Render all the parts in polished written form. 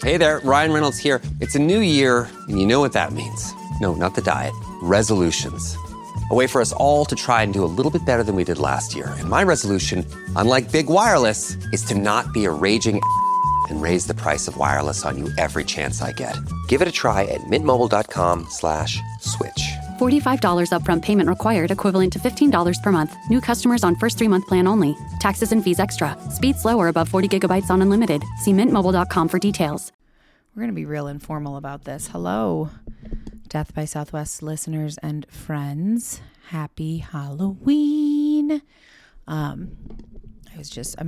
Hey there, Ryan Reynolds here. It's a new year, and you know what that means. No, not the diet. Resolutions. A way for us all to try and do a little bit better than we did last year. And my resolution, unlike big wireless, is to not be a raging and raise the price of wireless on you every chance I get. Give it a try at mintmobile.com/switch. $45 upfront payment required, equivalent to $15 per month. New customers on first 3-month plan only. Taxes and fees extra. Speed slower above 40 gigabytes on unlimited. See mintmobile.com for details. We're going to be real informal about this. Hello, Death by Southwest listeners and friends. Happy Halloween. I'm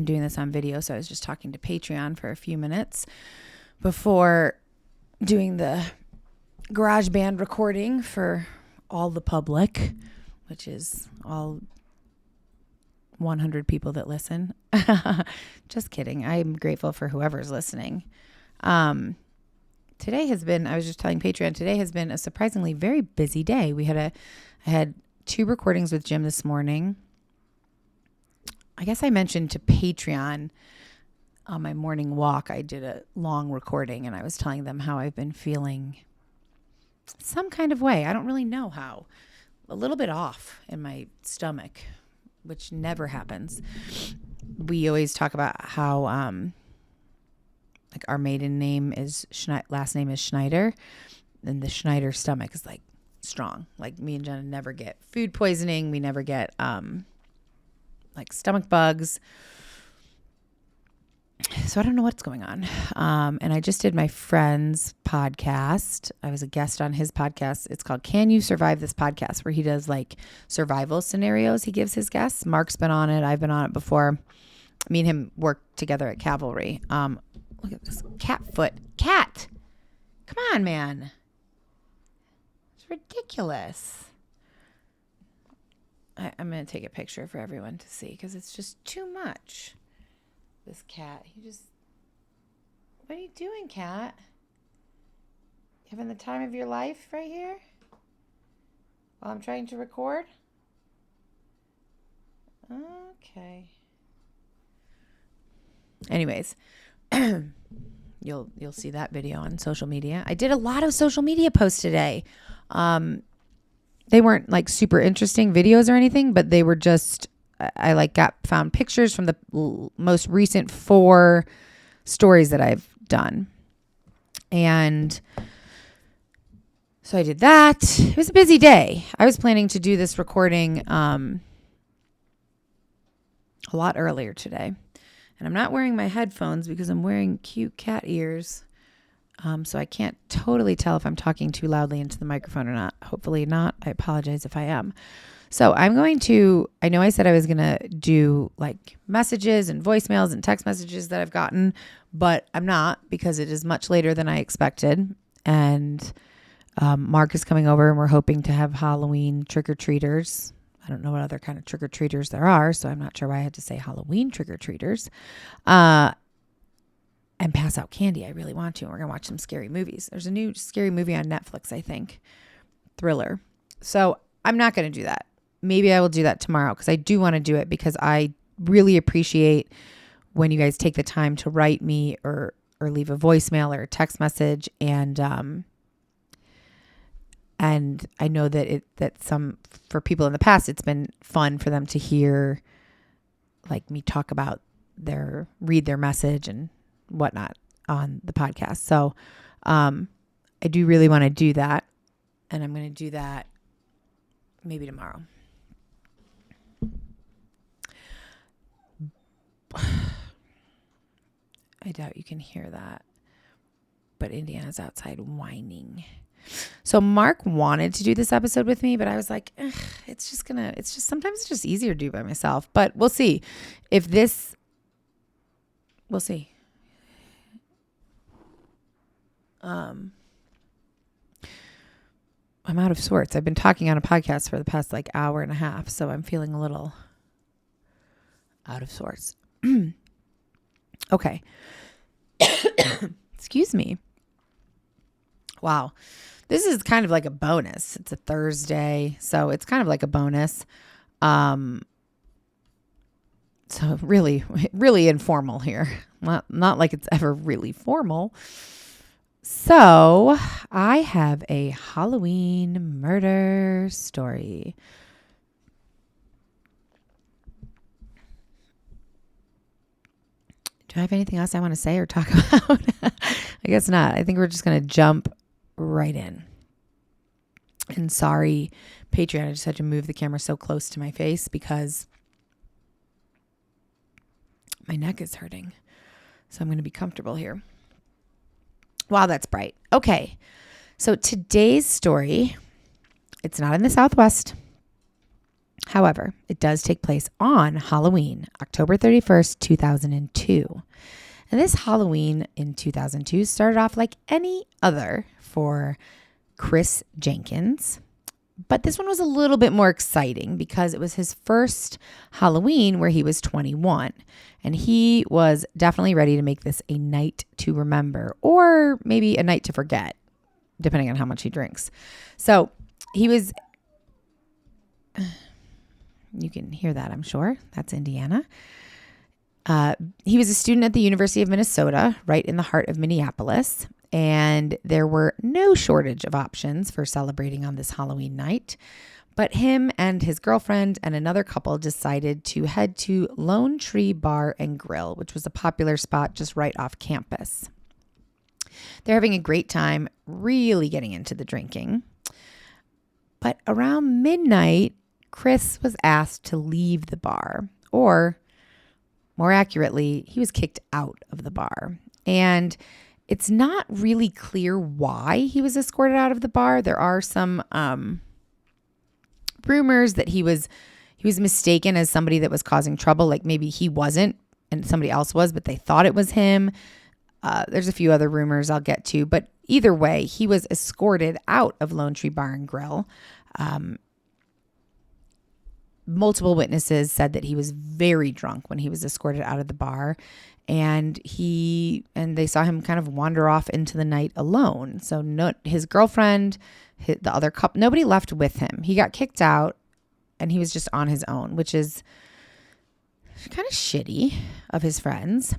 doing this on video, so I was just talking to Patreon for a few minutes before doing the GarageBand recording for all the public, which is all 100 people that listen. Just kidding. I'm grateful for whoever's listening. Today has been, I was just telling Patreon, today has been a surprisingly very busy day. I had 2 recordings with Jim this morning. I guess I mentioned to Patreon on my morning walk, I did a long recording and I was telling them how I've been feeling some kind of way. I don't really know how. A little bit off in my stomach, which never happens. We always talk about how, like our maiden name is, last name is Schneider. And the Schneider stomach is like strong. Like me and Jenna never get food poisoning. We never get, like stomach bugs. So I don't know what's going on. And I just did my friend's podcast. I was a guest on his podcast. It's called Can You Survive This Podcast, where he does like survival scenarios he gives his guests. Mark's been on it. I've been on it before. Me and him worked together at Cavalry. Look at this cat foot. Cat! Come on, man. It's ridiculous. I'm going to take a picture for everyone to see because it's just too much. This cat. What are you doing, cat? You having the time of your life right here? While I'm trying to record? Okay. Anyways, you'll see that video on social media. I did a lot of social media posts today. They weren't like super interesting videos or anything, but they were just, I found pictures from the most recent 4 stories that I've done. And so I did that. It was a busy day. I was planning to do this recording a lot earlier today. And I'm not wearing my headphones because I'm wearing cute cat ears. So I can't totally tell if I'm talking too loudly into the microphone or not. Hopefully not. I apologize if I am. So I know I said I was going to do like messages and voicemails and text messages that I've gotten, but I'm not because it is much later than I expected. And Mark is coming over and we're hoping to have Halloween trick-or-treaters. I don't know what other kind of trick-or-treaters there are, so I'm not sure why I had to say Halloween trick-or-treaters. And pass out candy. I really want to. And we're going to watch some scary movies. There's a new scary movie on Netflix, I think. Thriller. So I'm not going to do that. Maybe I will do that tomorrow because I do want to do it because I really appreciate when you guys take the time to write me or leave a voicemail or a text message. And I know that for people in the past, it's been fun for them to hear like me talk about read their message and whatnot on the podcast. So I do really want to do that. And I'm going to do that maybe tomorrow. I doubt you can hear that. But Indiana's outside whining. So Mark wanted to do this episode with me, but I was like, sometimes it's just easier to do by myself. But we'll see. We'll see. I'm out of sorts. I've been talking on a podcast for the past like hour and a half, so I'm feeling a little out of sorts. Okay. Excuse me. Wow. This is kind of like a bonus. It's a Thursday, so it's kind of like a bonus. So really, really informal here. Not like it's ever really formal. So I have a Halloween murder story. Do I have anything else I want to say or talk about? I guess not. I think we're just going to jump right in. And sorry, Patreon, I just had to move the camera so close to my face because my neck is hurting. So I'm going to be comfortable here. Wow, that's bright. Okay. So today's story, it's not in the Southwest. However, it does take place on Halloween, October 31st, 2002. And this Halloween in 2002 started off like any other for Chris Jenkins. But this one was a little bit more exciting because it was his first Halloween where he was 21. And he was definitely ready to make this a night to remember, or maybe a night to forget, depending on how much he drinks. So he was... You can hear that, I'm sure. That's Indiana. He was a student at the University of Minnesota, right in the heart of Minneapolis. And there were no shortage of options for celebrating on this Halloween night. But him and his girlfriend and another couple decided to head to Lone Tree Bar and Grill, which was a popular spot just right off campus. They're having a great time, really getting into the drinking. But around midnight, Chris was asked to leave the bar, or more accurately, he was kicked out of the bar. And it's not really clear why he was escorted out of the bar. There are some rumors that he was mistaken as somebody that was causing trouble, like maybe he wasn't and somebody else was, but they thought it was him. There's a few other rumors I'll get to, but either way, he was escorted out of Lone Tree Bar and Grill. Multiple witnesses said that he was very drunk when he was escorted out of the bar, and they saw him kind of wander off into the night alone. So his girlfriend, the other couple, nobody left with him. He got kicked out and he was just on his own, which is kind of shitty of his friends.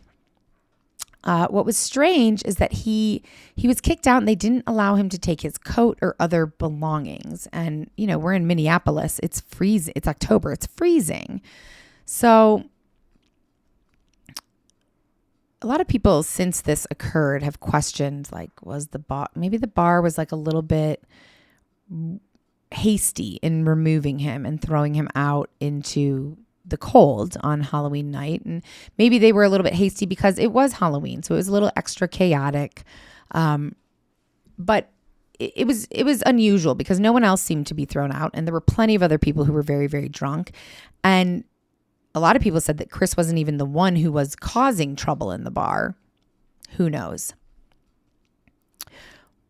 What was strange is that he was kicked out and they didn't allow him to take his coat or other belongings. And, we're in Minneapolis. It's freezing. It's October. It's freezing. So a lot of people since this occurred have questioned, like, maybe the bar was like a little bit hasty in removing him and throwing him out into the cold on Halloween night. And maybe they were a little bit hasty because it was Halloween. So it was a little extra chaotic. But it was unusual because no one else seemed to be thrown out. And there were plenty of other people who were very, very drunk. And a lot of people said that Chris wasn't even the one who was causing trouble in the bar. Who knows?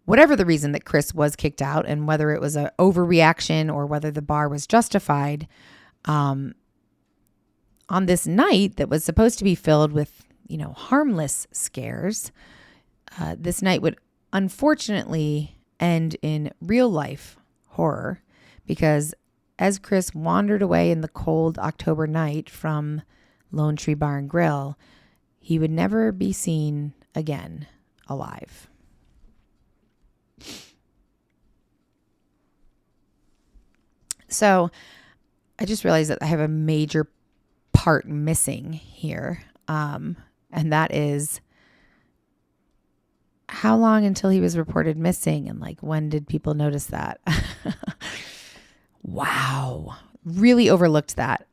Whatever the reason that Chris was kicked out, and whether it was an overreaction or whether the bar was justified, on this night that was supposed to be filled with, harmless scares, this night would unfortunately end in real life horror, because as Chris wandered away in the cold October night from Lone Tree Bar and Grill, he would never be seen again alive. So I just realized that I have a major part missing here. And that is, how long until he was reported missing? And like, when did people notice that? Wow. Really overlooked that.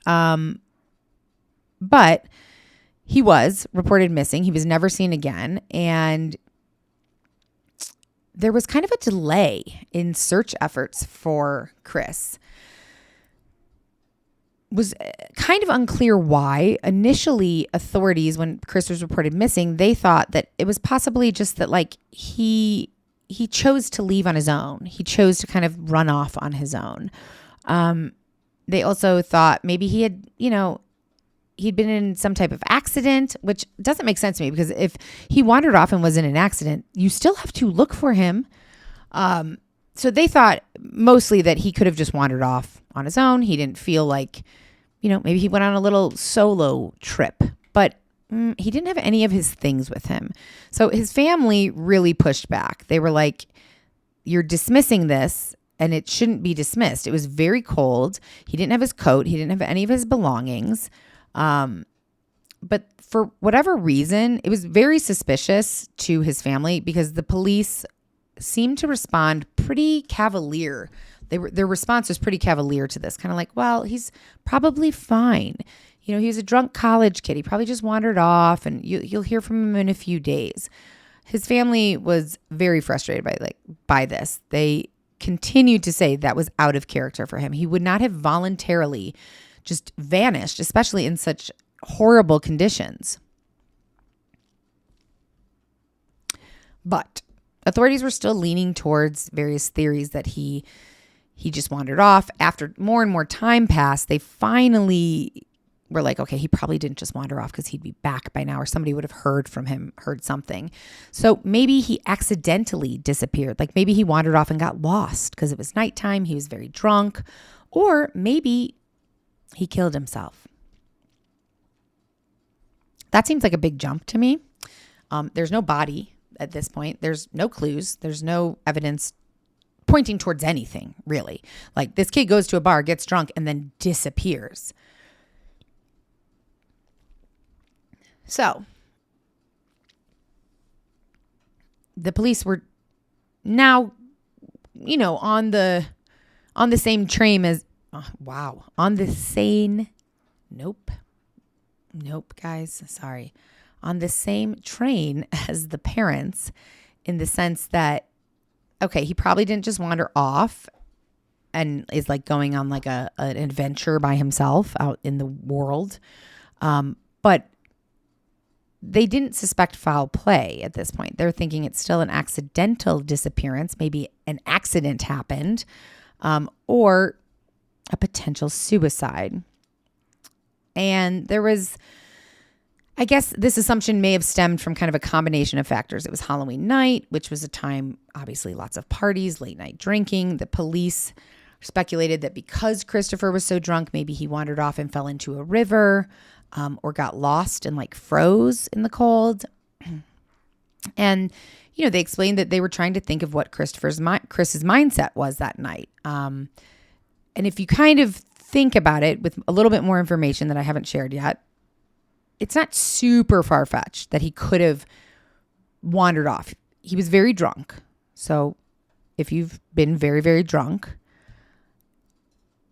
But he was reported missing. He was never seen again. And there was kind of a delay in search efforts for Chris. Was kind of unclear why. Initially, authorities, when Chris was reported missing, they thought that it was possibly just that like he chose to leave on his own. He chose to kind of run off on his own. They also thought maybe he had, he'd been in some type of accident, which doesn't make sense to me, because if he wandered off and was in an accident, you still have to look for him. So they thought mostly that he could have just wandered off on his own. He didn't feel like, maybe he went on a little solo trip. But he didn't have any of his things with him. So his family really pushed back. They were like, you're dismissing this and it shouldn't be dismissed. It was very cold. He didn't have his coat. He didn't have any of his belongings. But for whatever reason, it was very suspicious to his family because the police seemed to respond pretty cavalier. Their response was pretty cavalier to this, kind of like, well, he's probably fine. He was a drunk college kid. He probably just wandered off, and you'll hear from him in a few days. His family was very frustrated by this. They continued to say that was out of character for him. He would not have voluntarily just vanished, especially in such horrible conditions. But authorities were still leaning towards various theories that he just wandered off. After more and more time passed, they finally were like, okay, he probably didn't just wander off because he'd be back by now, or somebody would have heard from him, heard something. So maybe he accidentally disappeared. Like maybe he wandered off and got lost because it was nighttime. He was very drunk, or maybe he killed himself. That seems like a big jump to me. There's no body at this point. There's no clues. There's no evidence pointing towards anything, really. Like this kid goes to a bar, gets drunk, and then disappears. So the police were now, on the same train as, Nope, guys. Sorry. On the same train as the parents, in the sense that, okay, he probably didn't just wander off and is like going on like an adventure by himself out in the world. But they didn't suspect foul play at this point. They're thinking it's still an accidental disappearance. Maybe an accident happened, or a potential suicide. And there was, I guess this assumption may have stemmed from kind of a combination of factors. It was Halloween night, which was a time, obviously lots of parties, late night drinking. The police speculated that because Christopher was so drunk, maybe he wandered off and fell into a river, or got lost and like froze in the cold. And, they explained that they were trying to think of what Chris's mindset was that night. And if you kind of think about it with a little bit more information that I haven't shared yet, it's not super far-fetched that he could have wandered off. He was very drunk. So if you've been very, very drunk,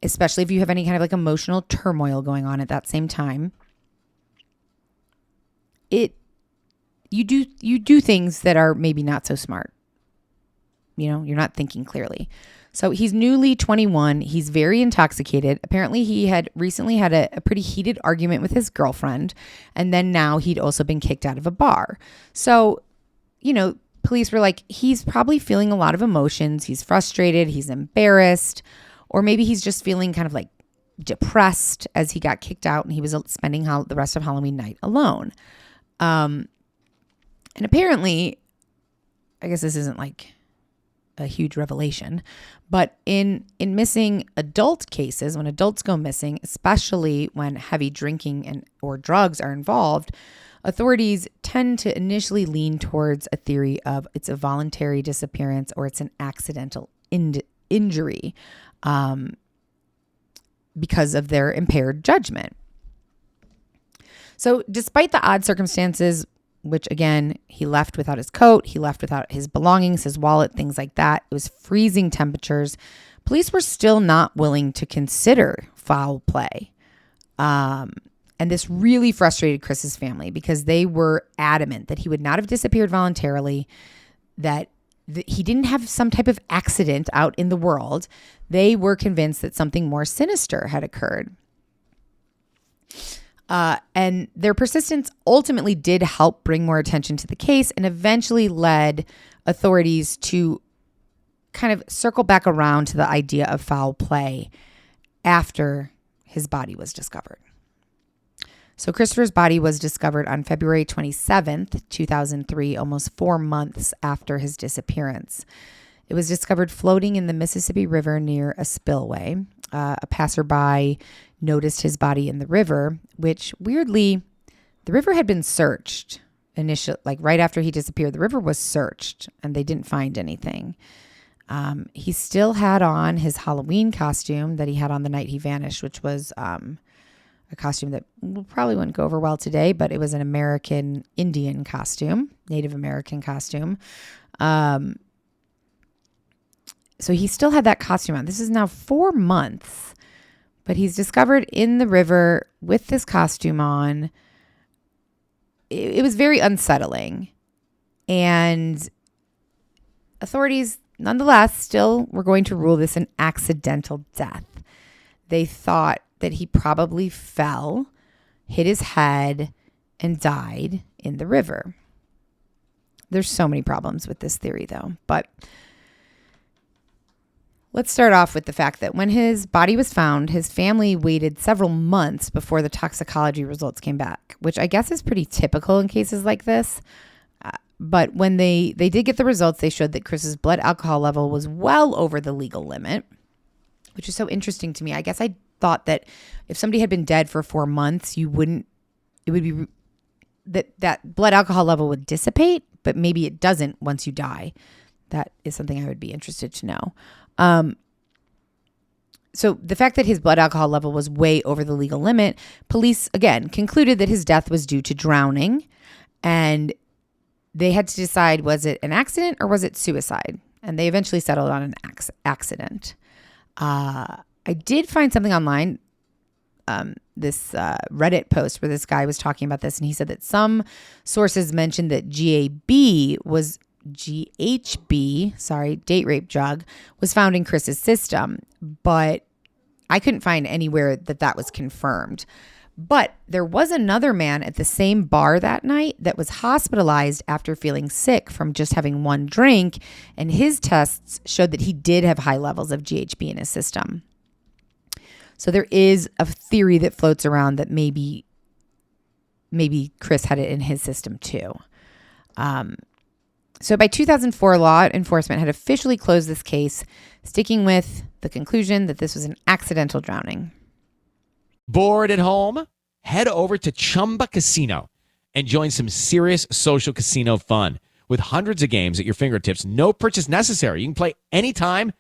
especially if you have any kind of like emotional turmoil going on at that same time, you do things that are maybe not so smart. You're not thinking clearly. So he's newly 21. He's very intoxicated. Apparently he had recently had a pretty heated argument with his girlfriend. And then now he'd also been kicked out of a bar. So, police were like, he's probably feeling a lot of emotions. He's frustrated. He's embarrassed. Or maybe he's just feeling kind of like depressed as he got kicked out and he was spending the rest of Halloween night alone. And apparently, I guess this isn't like a huge revelation, but in missing adult cases, when adults go missing, especially when heavy drinking or drugs are involved, authorities tend to initially lean towards a theory of it's a voluntary disappearance or it's an accidental injury, because of their impaired judgment. So despite the odd circumstances, which again, he left without his coat, he left without his belongings, his wallet, things like that. It was freezing temperatures. Police were still not willing to consider foul play. And this really frustrated Chris's family because they were adamant that he would not have disappeared voluntarily, that he didn't have some type of accident out in the world. They were convinced that something more sinister had occurred. And their persistence ultimately did help bring more attention to the case and eventually led authorities to kind of circle back around to the idea of foul play after his body was discovered. So Christopher's body was discovered on February 27th, 2003, almost 4 months after his disappearance. It was discovered floating in the Mississippi River near a spillway. A passerby noticed his body in the river, which weirdly The river had been searched initially, like right after he disappeared. The river was searched and they didn't find anything. He still had on his Halloween costume that he had on the night he vanished, which was a costume that probably wouldn't go over well today, but it was an American Indian costume, Native American costume. So he still had that costume on. This is now 4 months, but he's discovered in the river with this costume on. It was very unsettling. And authorities, nonetheless, still were going to rule this an accidental death. They thought that he probably fell, hit his head, and died in the river. There's so many problems with this theory, though. But let's start off with the fact that when his body was found, his family waited several months before the toxicology results came back, which I guess is pretty typical in cases like this. But when they did get the results, they showed that Chris's blood alcohol level was well over the legal limit, which is so interesting to me. I guess I thought that if somebody had been dead for 4 months, that blood alcohol level would dissipate, but maybe it doesn't once you die. That is something I would be interested to know. So the fact that his blood alcohol level was way over the legal limit, police, again, concluded that his death was due to drowning, and they had to decide, was it an accident or was it suicide? And they eventually settled on an accident. I did find something online, this Reddit post where this guy was talking about this, and he said that some sources mentioned that GHB, date rape drug, was found in Chris's system, but I couldn't find anywhere that was confirmed. But there was another man at the same bar that night that was hospitalized after feeling sick from just having one drink, and his tests showed that he did have high levels of GHB in his system. So there is a theory that floats around that maybe Chris had it in his system too. So by 2004, law enforcement had officially closed this case, sticking with the conclusion that this was an accidental drowning. Bored at home? Head over to Chumba Casino and join some serious social casino fun. With hundreds of games at your fingertips, no purchase necessary. You can play anytime,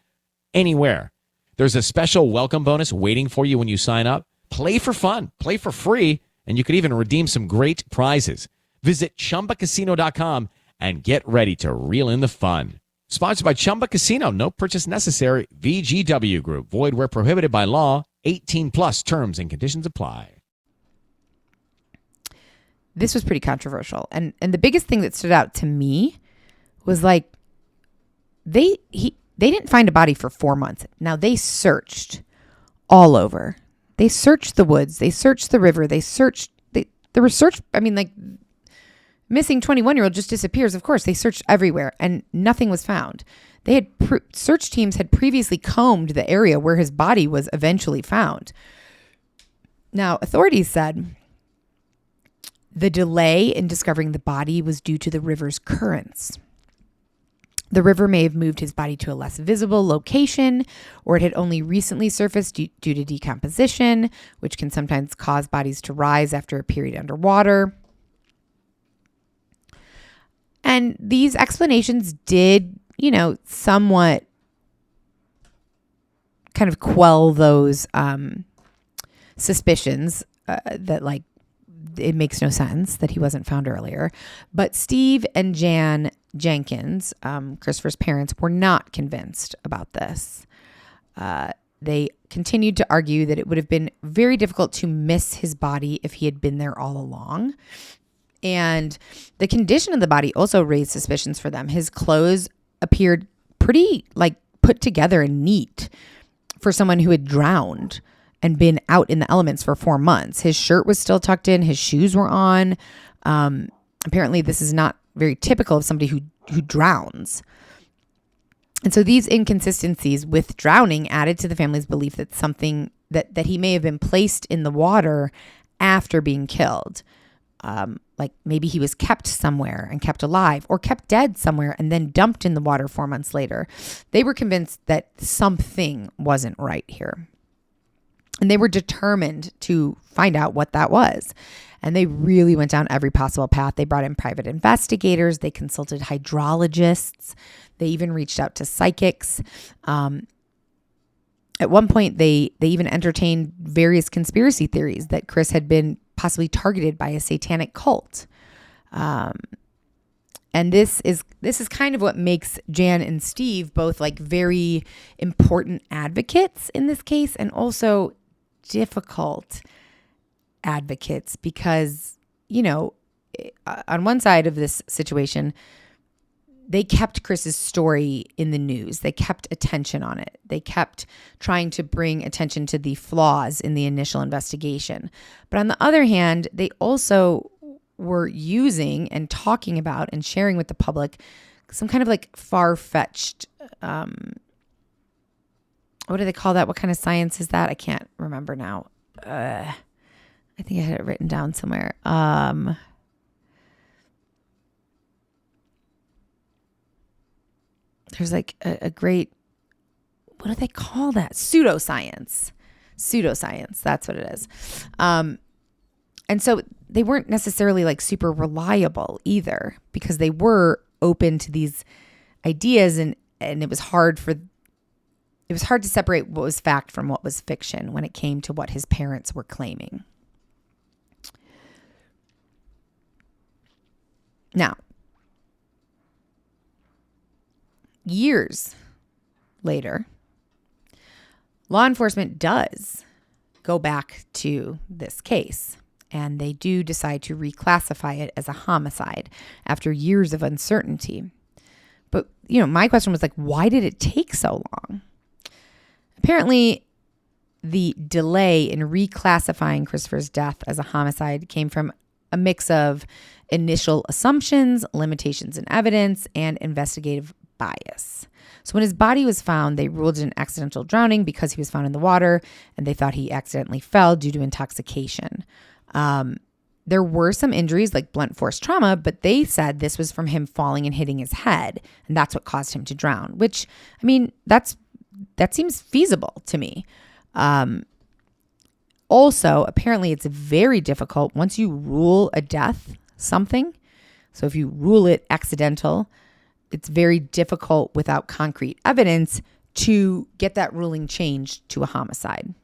anywhere. There's a special welcome bonus waiting for you when you sign up. Play for fun, play for free, and you could even redeem some great prizes. Visit ChumbaCasino.com and get ready to reel in the fun. Sponsored by Chumba Casino. No purchase necessary. VGW Group. Void where prohibited by law. 18 plus terms and conditions apply. This was pretty controversial. And the biggest thing that stood out to me was like they didn't find a body for 4 months. Now they searched all over. They searched the woods. They searched the river. There were search. I mean, like missing 21-year-old just disappears. Of course, they searched everywhere and nothing was found. They had search teams had previously combed the area where his body was eventually found. Now, authorities said the delay in discovering the body was due to the river's currents. The river may have moved his body to a less visible location, or it had only recently surfaced due to decomposition, which can sometimes cause bodies to rise after a period underwater. And these explanations did, somewhat kind of quell those suspicions that, like, it makes no sense that he wasn't found earlier. But Steve and Jan Jenkins, Christopher's parents, were not convinced about this. They continued to argue that it would have been very difficult to miss his body if he had been there all along. And the condition of the body also raised suspicions for them. His clothes appeared pretty, like, put together and neat for someone who had drowned and been out in the elements for 4 months. His shirt was still tucked in. His shoes were on. Apparently, this is not very typical of somebody who drowns. And so these inconsistencies with drowning added to the family's belief that something that he may have been placed in the water after being killed. Like maybe he was kept somewhere and kept alive, or kept dead somewhere and then dumped in the water 4 months later. They were convinced that something wasn't right here. And they were determined to find out what that was. And they really went down every possible path. They brought in private investigators. They consulted hydrologists. They even reached out to psychics. At one point, they even entertained various conspiracy theories that Chris had been possibly targeted by a satanic cult. And this is kind of what makes Jan and Steve both like very important advocates in this case, and also difficult advocates because, on one side of this situation, they kept Chris's story in the news. They kept attention on it. They kept trying to bring attention to the flaws in the initial investigation. But on the other hand, they also were using and talking about and sharing with the public some kind of like far-fetched, what do they call that? What kind of science is that? I can't remember now. I think I had it written down somewhere. There's like a great, what do they call that? Pseudoscience. That's what it is. And so they weren't necessarily like super reliable either, because they were open to these ideas, and it was hard to separate what was fact from what was fiction when it came to what his parents were claiming. Now, years later, law enforcement does go back to this case, and they do decide to reclassify it as a homicide after years of uncertainty. But, my question was like, why did it take so long? Apparently, the delay in reclassifying Christopher's death as a homicide came from a mix of initial assumptions, limitations in evidence, and investigative bias. So when his body was found, they ruled it an accidental drowning because he was found in the water, and they thought he accidentally fell due to intoxication. There were some injuries like blunt force trauma, but they said this was from him falling and hitting his head, and that's what caused him to drown, which, that seems feasible to me. Also, apparently it's very difficult once you rule a death something. So if you rule it accidental, it's very difficult without concrete evidence to get that ruling changed to a homicide,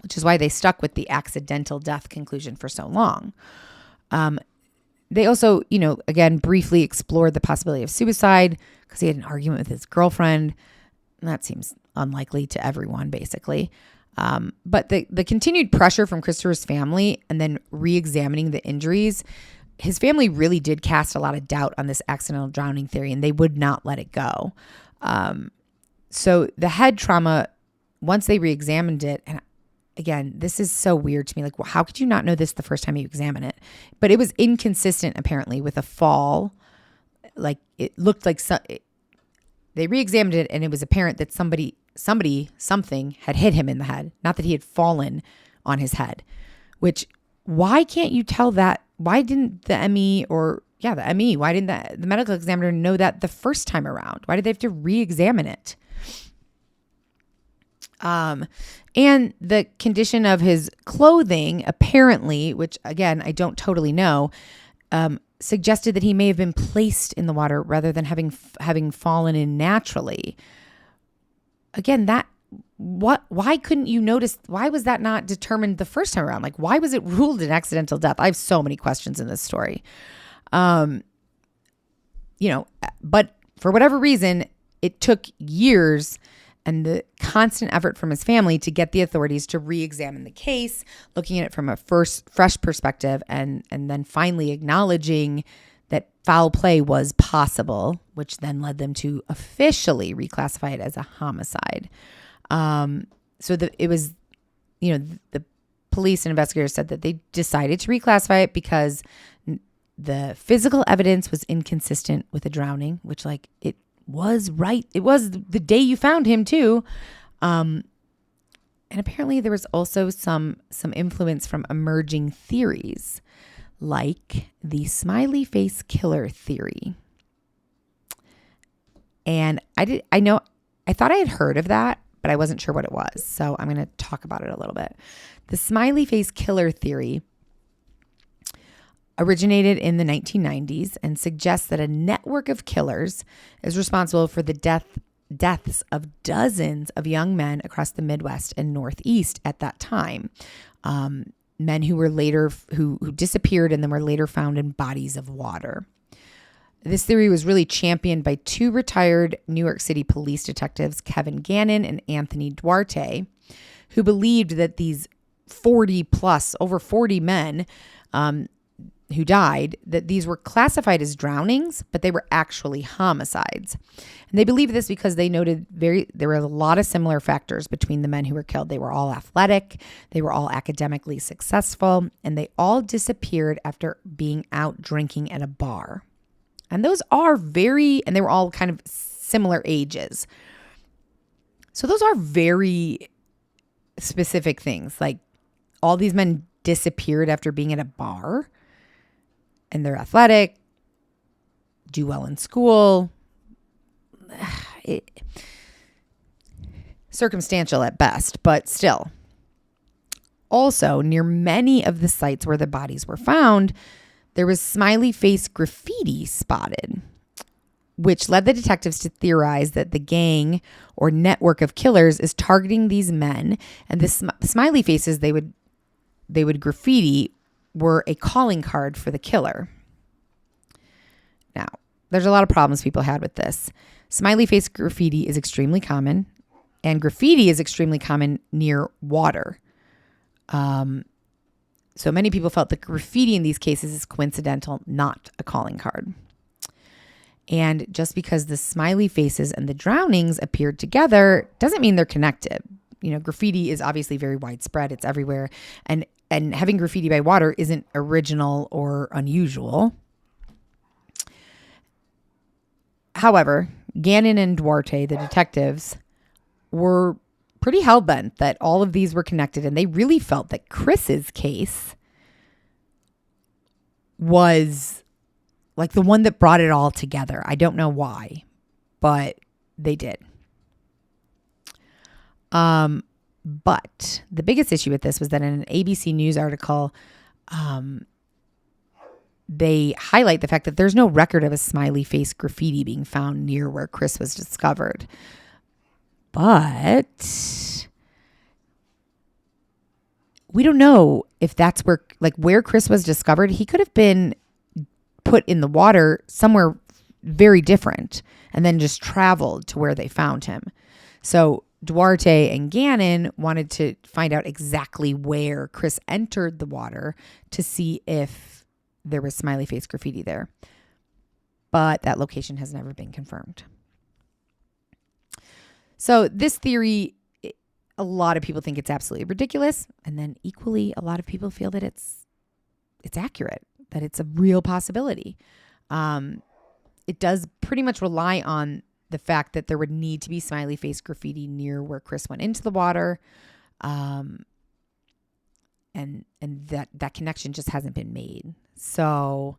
which is why they stuck with the accidental death conclusion for so long. They also, again, briefly explored the possibility of suicide because he had an argument with his girlfriend. And that seems unlikely to everyone, basically. But the continued pressure from Christopher's family and then re-examining the injuries, his family really did cast a lot of doubt on this accidental drowning theory, and they would not let it go. So the head trauma, once they re-examined it, and again, this is so weird to me. Like, well, how could you not know this the first time you examine it? But it was inconsistent, apparently, with a fall. Like, it looked like they re-examined it, and it was apparent that something had hit him in the head, not that he had fallen on his head. Which, why can't you tell that? Why didn't the ME why didn't the medical examiner know that the first time around? Why did they have to re-examine it? And the condition of his clothing, apparently, which again, I don't totally know, suggested that he may have been placed in the water rather than having fallen in naturally. Again, why couldn't you notice? Why was that not determined the first time around? Like, why was it ruled an accidental death? I have so many questions in this story. But for whatever reason, it took years and the constant effort from his family to get the authorities to re-examine the case, looking at it from a fresh perspective, and then finally acknowledging that foul play was possible, which then led them to officially reclassify it as a homicide. The police and investigators said that they decided to reclassify it because the physical evidence was inconsistent with a drowning, which it was right. It was the day you found him too. And apparently there was also some influence from emerging theories like the smiley face killer theory. And I thought I had heard of that, but I wasn't sure what it was. So I'm going to talk about it a little bit. The smiley face killer theory originated in the 1990s and suggests that a network of killers is responsible for the deaths of dozens of young men across the Midwest and Northeast at that time. Men who were later who disappeared and then were later found in bodies of water. This theory was really championed by two retired New York City police detectives, Kevin Gannon and Anthony Duarte, who believed that these over 40 men who died, that these were classified as drownings, but they were actually homicides. And they believed this because they noted there were a lot of similar factors between the men who were killed. They were all athletic, they were all academically successful, and they all disappeared after being out drinking at a bar. And those are and they were all kind of similar ages. So those are very specific things. Like, all these men disappeared after being at a bar, and they're athletic, do well in school. Circumstantial at best, but still. Also, near many of the sites where the bodies were found, there was smiley face graffiti spotted, which led the detectives to theorize that the gang or network of killers is targeting these men, and the smiley faces they would graffiti were a calling card for the killer. Now, there's a lot of problems people had with this. Smiley face graffiti is extremely common, and graffiti is extremely common near water. So many people felt that graffiti in these cases is coincidental, not a calling card. And just because the smiley faces and the drownings appeared together doesn't mean they're connected. You know, graffiti is obviously very widespread. It's everywhere. And having graffiti by water isn't original or unusual. However, Gannon and Duarte, the detectives, were pretty hell-bent that all of these were connected, and they really felt that Chris's case was like the one that brought it all together. I don't know why, but they did. But the biggest issue with this was that in an ABC News article, they highlight the fact that there's no record of a smiley face graffiti being found near where Chris was discovered. But we don't know if that's where Chris was discovered. He could have been put in the water somewhere very different and then just traveled to where they found him. So Duarte and Gannon wanted to find out exactly where Chris entered the water to see if there was smiley face graffiti there. But that location has never been confirmed. So this theory, a lot of people think it's absolutely ridiculous. And then equally, a lot of people feel that it's accurate, that it's a real possibility. It does pretty much rely on the fact that there would need to be smiley face graffiti near where Chris went into the water. And that connection just hasn't been made. So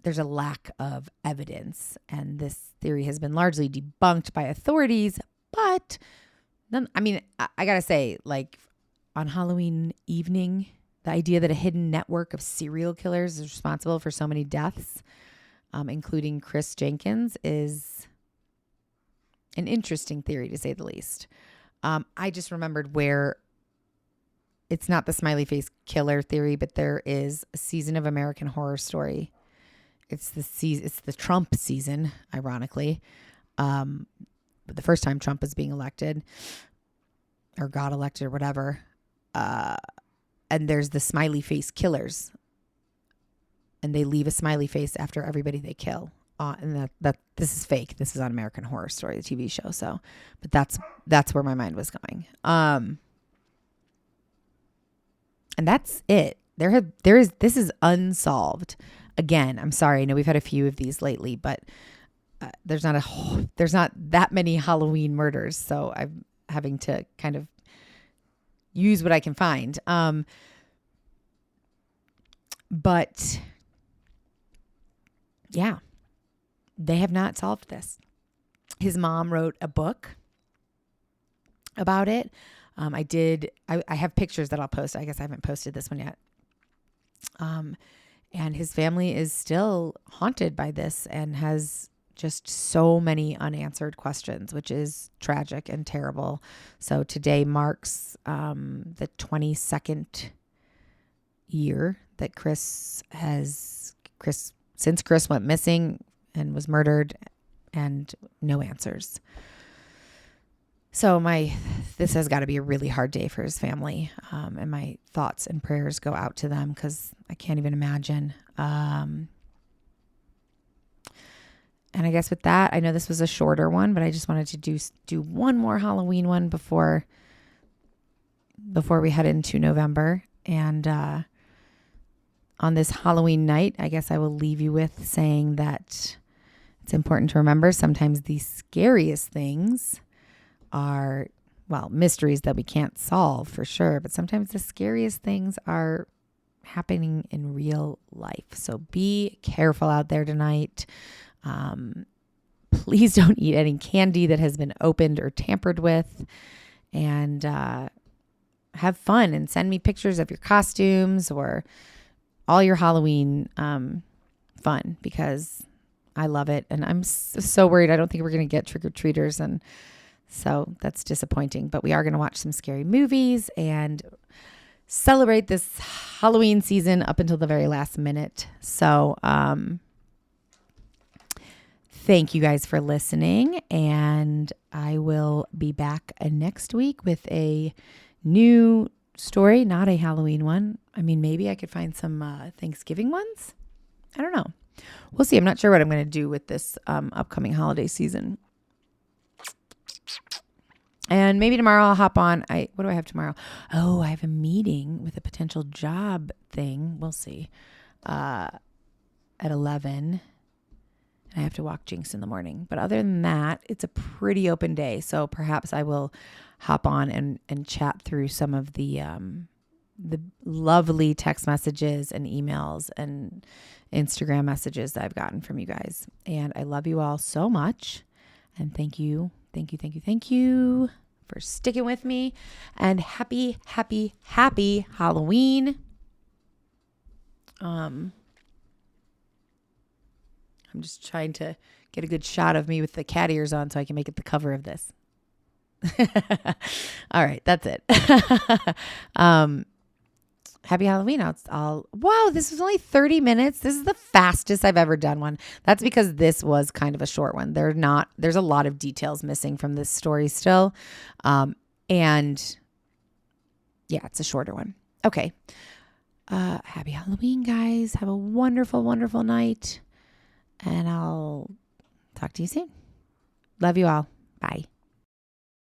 there's a lack of evidence, and this theory has been largely debunked by authorities. But then, I gotta say, like, on Halloween evening, the idea that a hidden network of serial killers is responsible for so many deaths, including Chris Jenkins, is an interesting theory, to say the least. I just remembered where it's not the smiley face killer theory, but there is a season of American Horror Story. It's the Trump season, ironically. But the first time Trump was being elected or got elected or whatever. And there's the smiley face killers, and they leave a smiley face after everybody they kill. And that this is fake. This is on American Horror Story, the TV show. So, but that's where my mind was going. And that's it. This is unsolved. Again, I'm sorry. I know we've had a few of these lately, but there's not that many Halloween murders. So I'm having to kind of use what I can find. But yeah, they have not solved this. His mom wrote a book about it. I have pictures that I'll post. I guess I haven't posted this one yet. And his family is still haunted by this and has just so many unanswered questions, which is tragic and terrible. So today marks the 22nd year that since Chris went missing and was murdered, and no answers. So this has got to be a really hard day for his family. And my thoughts and prayers go out to them, because I can't even imagine. And I guess with that, I know this was a shorter one, but I just wanted to do one more Halloween one before we head into November. And on this Halloween night, I guess I will leave you with saying that it's important to remember sometimes the scariest things are, well, mysteries that we can't solve for sure, but sometimes the scariest things are happening in real life. So be careful out there tonight. Please don't eat any candy that has been opened or tampered with, and have fun, and send me pictures of your costumes or all your Halloween fun, because I love it. And I'm so worried. I don't think we're going to get trick-or-treaters, and so that's disappointing. But we are going to watch some scary movies and celebrate this Halloween season up until the very last minute. So thank you guys for listening, and I will be back next week with a new story, not a Halloween one. I mean, maybe I could find some Thanksgiving ones. I don't know. We'll see. I'm not sure what I'm going to do with this upcoming holiday season. And maybe tomorrow I'll hop on. What do I have tomorrow? Oh, I have a meeting with a potential job thing. We'll see. At 11. I have to walk Jinx in the morning. But other than that, it's a pretty open day. So perhaps I will hop on and chat through some of the lovely text messages and emails and Instagram messages that I've gotten from you guys. And I love you all so much. And thank you for sticking with me. And happy Halloween. I'm just trying to get a good shot of me with the cat ears on so I can make it the cover of this. All right, that's it. Happy Halloween. Wow, this was only 30 minutes. This is the fastest I've ever done one. That's because this was kind of a short one. There's a lot of details missing from this story still. And yeah, it's a shorter one. Okay. Happy Halloween, guys. Have a wonderful, wonderful night. And I'll talk to you soon. Love you all. Bye.